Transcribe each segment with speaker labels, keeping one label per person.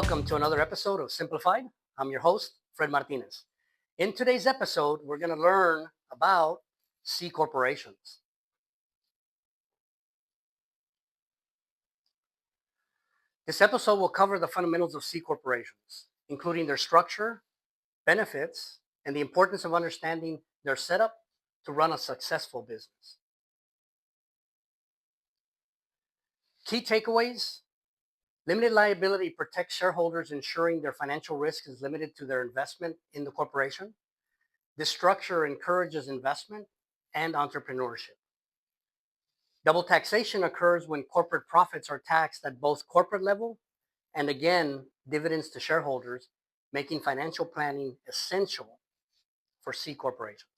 Speaker 1: Welcome to another episode of Simplified. I'm your host, Fred Martinez. In today's episode, we're going to learn about C corporations. This episode will cover the fundamentals of C corporations, including their structure, benefits, and the importance of understanding their setup to run a successful business. Key takeaways: limited liability protects shareholders, ensuring their financial risk is limited to their investment in the corporation. This structure encourages investment and entrepreneurship. Double taxation occurs when corporate profits are taxed at both corporate level and again, dividends to shareholders, making financial planning essential for C corporations.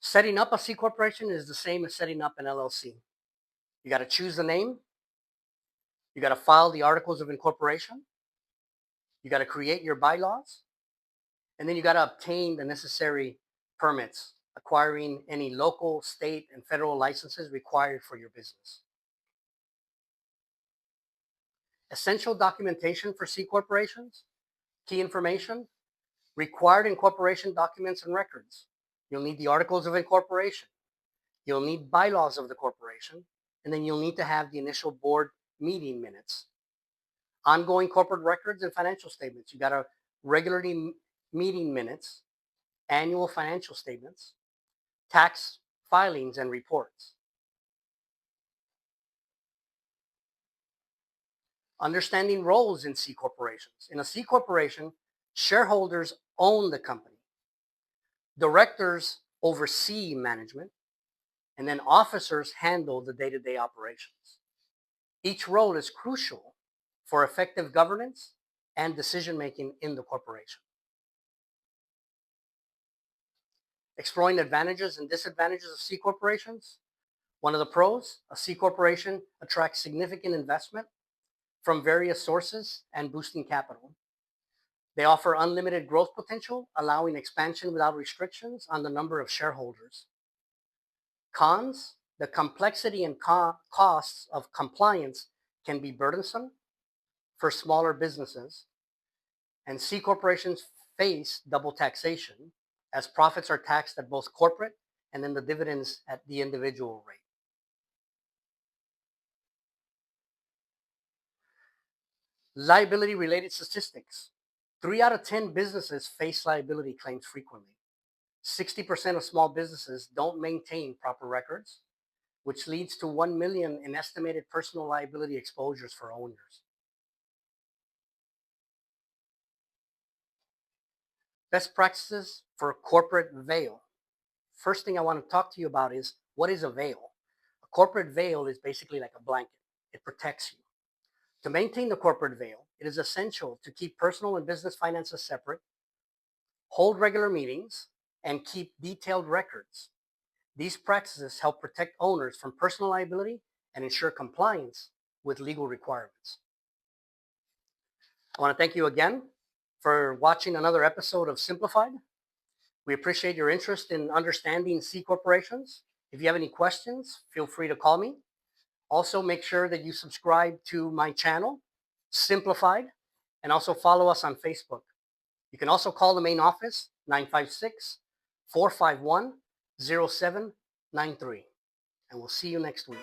Speaker 1: Setting up a C corporation is the same as setting up an LLC. You got to choose the name. You got to file the articles of incorporation. You got to create your bylaws. And then you got to obtain the necessary permits, acquiring any local, state, and federal licenses required for your business. Essential documentation for C corporations: key information, required incorporation documents and records. You'll need the articles of incorporation. You'll need bylaws of the corporation, and then you'll need to have the initial board meeting minutes. Ongoing corporate records and financial statements. You got to regularly meeting minutes, annual financial statements, tax filings and reports. Understanding roles in C corporations. In a C corporation, shareholders own the company. Directors oversee management, and then officers handle the day-to-day operations. Each role is crucial for effective governance and decision-making in the corporation. Exploring advantages and disadvantages of C corporations. One of the pros: a C corporation attracts significant investment from various sources and boosting capital. They offer unlimited growth potential, allowing expansion without restrictions on the number of shareholders. Cons: the complexity and costs of compliance can be burdensome for smaller businesses, and C corporations face double taxation, as profits are taxed at both corporate and then the dividends at the individual rate. Liability-related statistics. 3 out of 10 businesses face liability claims frequently. 60% of small businesses don't maintain proper records, which leads to 1 million in estimated personal liability exposures for owners. Best practices for corporate veil. First thing I want to talk to you about is, what is a veil? A corporate veil is basically like a blanket. It protects you. To maintain the corporate veil, it is essential to keep personal and business finances separate, hold regular meetings, and keep detailed records. These practices help protect owners from personal liability and ensure compliance with legal requirements. I want to thank you again for watching another episode of Simplified. We appreciate your interest in understanding C corporations. If you have any questions, feel free to call me. Also, make sure that you subscribe to my channel, Simplified, and also follow us on Facebook. You can also call the main office, 956-451-0793. And we'll see you next week.